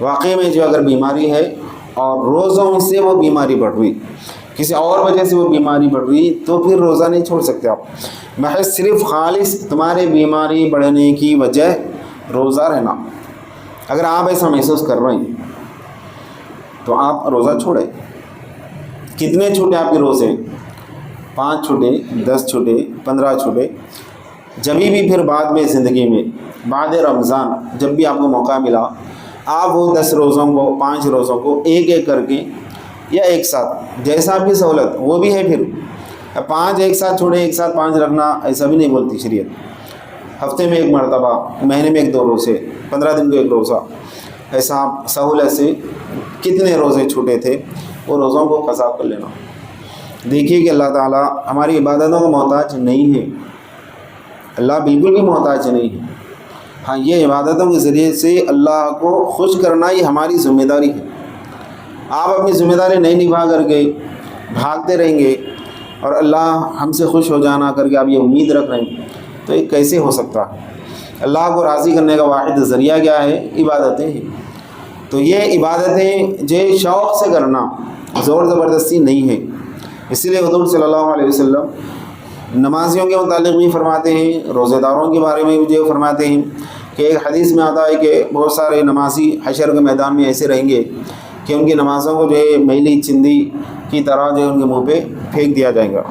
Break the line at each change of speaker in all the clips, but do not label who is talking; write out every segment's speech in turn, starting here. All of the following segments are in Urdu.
واقعی میں جو اگر بیماری ہے اور روزوں سے وہ بیماری بڑھ رہی، کسی اور وجہ سے وہ بیماری بڑھ رہی، تو پھر روزہ نہیں چھوڑ سکتے آپ۔ محض صرف خالص تمہارے بیماری بڑھنے کی وجہ روزہ رہنا، اگر آپ ایسا محسوس کر رہے ہیں تو آپ روزہ چھوڑیں۔ کتنے چھوٹے آپ کے روزے؟ 5 چھوٹے، 10 چھوٹے، 15 چھوٹے، جبھی بھی پھر بعد میں زندگی میں بعد رمضان جب بھی آپ کو موقع ملا، آپ وہ 10 روزوں کو، 5 روزوں کو ایک ایک کر کے یا ایک ساتھ، جیسا آپ کی سہولت وہ بھی ہے۔ پھر 5 ایک ساتھ چھوڑیں، ایک ساتھ 5 رکھنا ایسا بھی نہیں بولتی شریعت۔ ہفتے میں ایک مرتبہ، مہینے میں 1-2 روزے، 15 دن کو 1 روزہ، ایسا آپ سہولت سے کتنے روزے چھوٹے تھے وہ روزوں کو قضا کر لینا۔ دیکھیے کہ اللہ تعالیٰ ہماری عبادتوں کو محتاج نہیں ہے، اللہ بالکل بھی محتاج نہیں ہے۔ ہاں، یہ عبادتوں کے ذریعے سے اللہ کو خوش کرنا یہ ہماری ذمہ داری ہے۔ آپ اپنی ذمہ داری نہیں نبھا کر کے بھاگتے رہیں گے اور اللہ ہم سے خوش ہو جانا کر کے آپ یہ امید رکھ رہے ہیں، تو یہ کیسے ہو سکتا ہے؟ اللہ کو راضی کرنے کا واحد ذریعہ کیا ہے؟ عبادتیں ہیں۔ تو یہ عبادتیں جو شوق سے کرنا، زور زبردستی نہیں ہے۔ اسی لیے حضور صلی اللہ علیہ وسلم نمازیوں کے متعلق بھی فرماتے ہیں، روزہ داروں کے بارے میں بھی جو فرماتے ہیں کہ ایک حدیث میں آتا ہے کہ بہت سارے نمازی حشر کے میدان میں ایسے رہیں گے کہ ان کی نمازوں کو جو ہے میلی چندی کی طرح جو ہے ان کے منہ پہ پھینک دیا جائے گا۔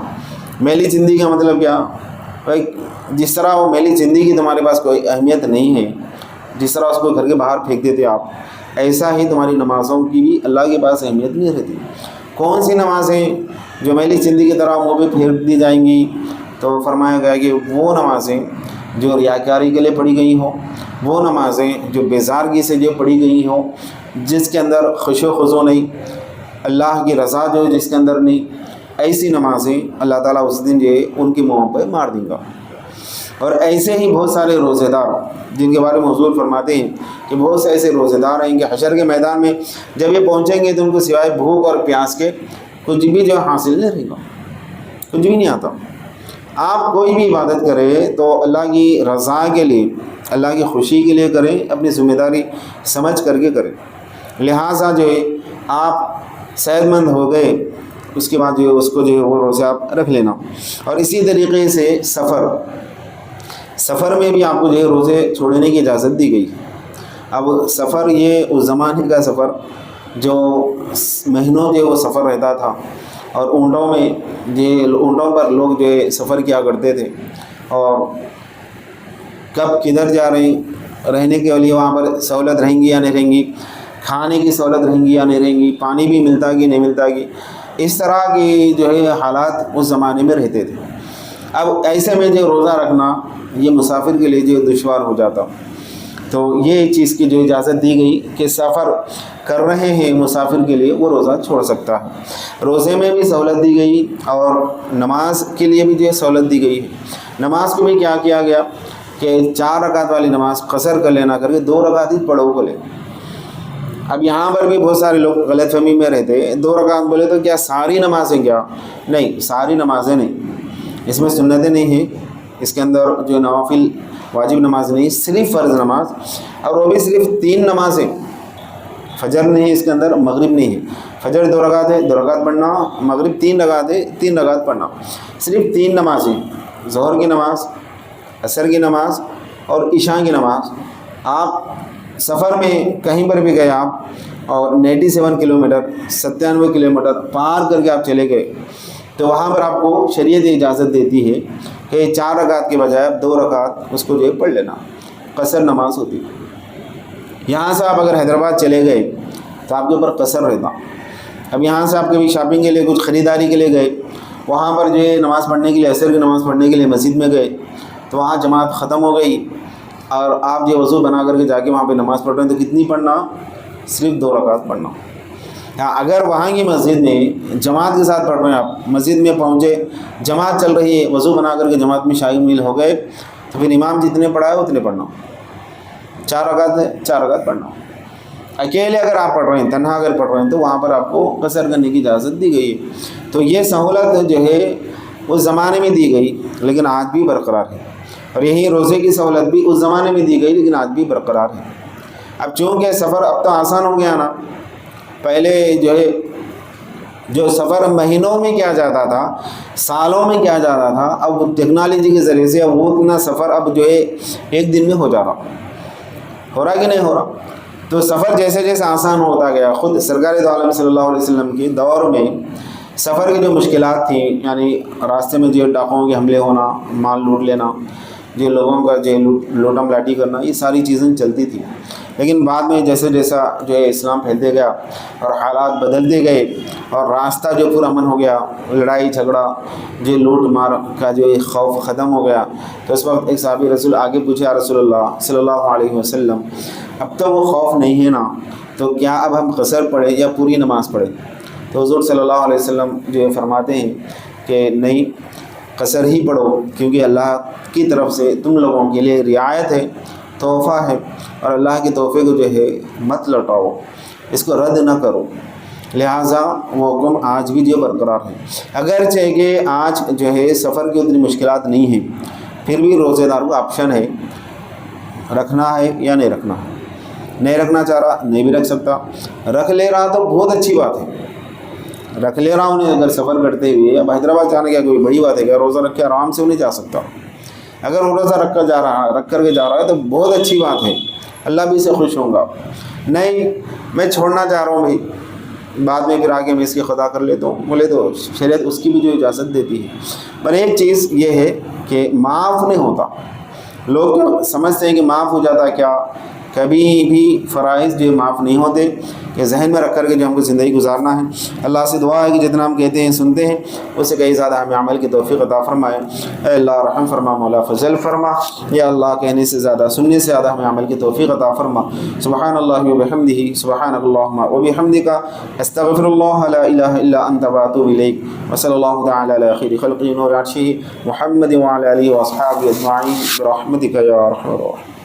میلی چندی کا مطلب کیا؟ بھائی جس طرح وہ میلی چندی کی تمہارے پاس کوئی اہمیت نہیں ہے، جس طرح اس کو گھر کے باہر پھینک دیتے آپ، ایسا ہی تمہاری نمازوں کی بھی اللہ کے پاس اہمیت نہیں رہتی۔ کون سی نمازیں جو میلی چندی کی طرح منہ پہ پھینک دی جائیں گی؟ تو فرمایا گیا کہ وہ نمازیں جو ریاکاری کے لیے پڑھی گئی ہوں، وہ نمازیں جو بیزارگی سے جو پڑھی گئی ہوں، جس کے اندر خشوع و خضوع نہیں، اللہ کی رضا جو جس کے اندر نہیں، ایسی نمازیں اللہ تعالیٰ اس دن جو ہے ان کی منہوں پہ مار دیں گا۔ اور ایسے ہی بہت سارے روزے دار جن کے بارے میں حضور فرماتے ہیں کہ بہت سے ایسے روزے دار ہیں کہ حشر کے میدان میں جب یہ پہنچیں گے تو ان کو سوائے بھوک اور پیاس کے کچھ بھی جو حاصل نہیں رہے گا، کچھ بھی نہیں آتا۔ آپ کوئی بھی عبادت کریں تو اللہ کی رضا کے لیے، اللہ کی خوشی کے لیے کریں، اپنی ذمہ داری سمجھ کر کے کریں۔ لہٰذا جو ہے آپ صحت مند ہو گئے، اس کے بعد جو ہے اس کو جو ہے وہ روزے آپ رکھ لینا۔ اور اسی طریقے سے سفر میں بھی آپ کو جو ہے روزے چھوڑنے کی اجازت دی گئی۔ اب سفر یہ اس زمانے کا سفر جو مہینوں جو وہ سفر رہتا تھا، اور اونٹوں پر لوگ جو ہے سفر کیا کرتے تھے، اور کب کدھر جا رہے ہیں، رہنے کے لیے وہاں پر سہولت رہیں گی یا نہیں رہیں گی، کھانے کی سہولت رہیں گی یا نہیں رہیں گی، پانی بھی ملتا کہ نہیں ملتا کہ، اس طرح کی جو ہے حالات اس زمانے میں رہتے تھے۔ اب ایسے میں جو روزہ رکھنا یہ مسافر کے لیے جو دشوار ہو جاتا، تو یہ چیز کی جو اجازت دی گئی کہ سفر کر رہے ہیں مسافر کے لیے وہ روزہ چھوڑ سکتا ہے۔ روزے میں بھی سہولت دی گئی اور نماز کے لیے بھی جو سہولت دی گئی ہے۔ نماز کو بھی کیا کیا گیا کہ 4 رکعت والی نماز قصر کر لینا کر کے 2 رکعت ہی پڑھو کو لے۔ اب یہاں پر بھی بہت سارے لوگ غلط فہمی میں رہتے ہیں، 2 رکعت بولے تو کیا ساری نمازیں؟ کیا نہیں، ساری نمازیں نہیں، اس میں سنتیں نہیں ہیں، اس کے اندر جو نوافل واجب نماز نہیں، صرف فرض نماز، اور وہ بھی صرف 3 نمازیں، فجر نہیں اس کے اندر، مغرب نہیں ہے۔ فجر 2 رکعت ہے، 2 رکعت پڑھنا، مغرب 3 رکعت ہے، 3 رکعت پڑھنا، صرف 3 نمازیں، ظہر کی نماز، عصر کی نماز اور عشاء کی نماز۔ آپ سفر میں کہیں پر بھی گئے آپ اور 97 کلومیٹر 97 کلومیٹر پار کر کے آپ چلے گئے، تو وہاں پر آپ کو شریعت اجازت دیتی ہے کہ 4 رکعت کے بجائے 2 رکعت اس کو جو ہے پڑھ لینا، قصر نماز ہوتی ہے۔ یہاں سے آپ اگر حیدرآباد چلے گئے تو آپ کے اوپر قصر رہتا۔ اب یہاں سے آپ کبھی شاپنگ کے لیے کچھ خریداری کے لیے گئے، وہاں پر جو ہے نماز پڑھنے کے لیے، عصر کی نماز پڑھنے کے لیے مسجد میں گئے، تو وہاں جماعت ختم ہو گئی اور آپ جو وضو بنا کر کے جا کے وہاں پہ نماز پڑھ رہے ہیں، تو کتنی پڑھنا؟ صرف 2 رکعت پڑھنا۔ اگر وہاں کی مسجد میں جماعت کے ساتھ پڑھ رہے ہیں، آپ مسجد میں پہنچے، جماعت چل رہی ہے، وضو بنا کر کے جماعت میں شامل ہو گئے، تو پھر امام جتنے پڑھا ہے اتنے پڑھنا، 4 رکعت ہے 4 رکعت پڑھنا۔ اکیلے اگر آپ پڑھ رہے ہیں، تنہا اگر پڑھ رہے ہیں، تو وہاں پر آپ کو قصر کرنے کی اجازت دی گئی ہے۔ تو یہ سہولت جو ہے اس زمانے میں دی گئی لیکن آج بھی برقرار ہے، اور یہی روزے کی سہولت بھی اس زمانے میں دی گئی لیکن آج بھی برقرار ہے۔ اب چونکہ سفر اب تو آسان ہو گیا نا، پہلے جو سفر مہینوں میں کیا جاتا تھا، سالوں میں کیا جاتا تھا، اب ٹیکنالوجی کے ذریعے سے اب وہ اتنا سفر اب ایک دن میں ہو جا رہا، ہو رہا کہ نہیں ہو رہا؟ تو سفر جیسے جیسے آسان ہوتا گیا، خود سرکار دو عالم صلی اللہ علیہ وسلم کے دور میں سفر کی جو مشکلات تھیں، یعنی راستے میں ڈاکوؤں کے حملے ہونا، مال لوٹ لینا، لوگوں کا لوٹم لاٹی کرنا، یہ ساری چیزیں چلتی تھیں. لیکن بعد میں جیسے جیسا اسلام پھیلتے گیا اور حالات بدلتے گئے اور راستہ پورا امن ہو گیا، لڑائی جھگڑا لوٹ مار کا خوف ختم ہو گیا، تو اس وقت ایک صحابی رسول آگے پوچھے، یا رسول اللہ صلی اللہ علیہ وسلم، اب تو وہ خوف نہیں ہے نا، تو کیا اب ہم قصر پڑھیں یا پوری نماز پڑھیں؟ تو حضور صلی اللہ علیہ وسلم فرماتے ہیں کہ نہیں، قصر ہی پڑھو، کیونکہ اللہ کی طرف سے تم لوگوں کے لیے رعایت ہے، تحفہ ہے، اور اللہ کے تحفے کو مت لوٹاؤ، اس کو رد نہ کرو. لہٰذا وہ حکم آج بھی برقرار ہے. اگرچہ کہ آج سفر کی اتنی مشکلات نہیں ہیں، پھر بھی روزے دار کو آپشن ہے، رکھنا ہے یا نہیں رکھنا ہے. نہیں رکھنا چاہ رہا نہیں بھی رکھ سکتا، رکھ لے رہا تو بہت اچھی بات ہے، رکھ لے رہا انہیں اگر سفر کرتے ہوئے. اب حیدرآباد جانے کا کوئی بڑی بات ہے کہ روزہ رکھ کے آرام سے انہیں جا سکتا. اگر وہ روزہ رکھ کر کے جا رہا ہے تو بہت اچھی بات ہے، اللہ بھی اسے خوش ہوں گا. نہیں میں چھوڑنا چاہ رہا ہوں بھائی، بعد میں پھر آگے میں اس کی خدا کر لیتا ہوں، بولے تو شریعت اس کی بھی اجازت دیتی ہے. پر ایک چیز یہ ہے کہ معاف نہیں ہوتا. لوگ سمجھتے ہیں کہ معاف ہو جاتا، کیا کبھی بھی فرائض معاف نہیں ہوتے، کہ ذہن میں رکھ کر کے ہم کو زندگی گزارنا ہے. اللہ سے دعا ہے کہ جتنا ہم کہتے ہیں سنتے ہیں اس سے کئی زیادہ ہمیں عمل کی توفیق عطا فرمائے. اے اللہ رحم فرما، مولا فضل فرما. یا اللہ کہنے سے زیادہ سننے سے زیادہ ہمیں عمل کی توفیق عطا فرما. سبحان اللہ وبحمدہ، سبحانک اللہم وبحمدک، استغفر اللہ لا الہ الا انت واتوب الیک. وصلی اللہ تعالی علی خیر خلقہ نور عرشہ محمد وعلی آلہ واصحابہ اجمعین برحمتک یا ارحم الراحمین.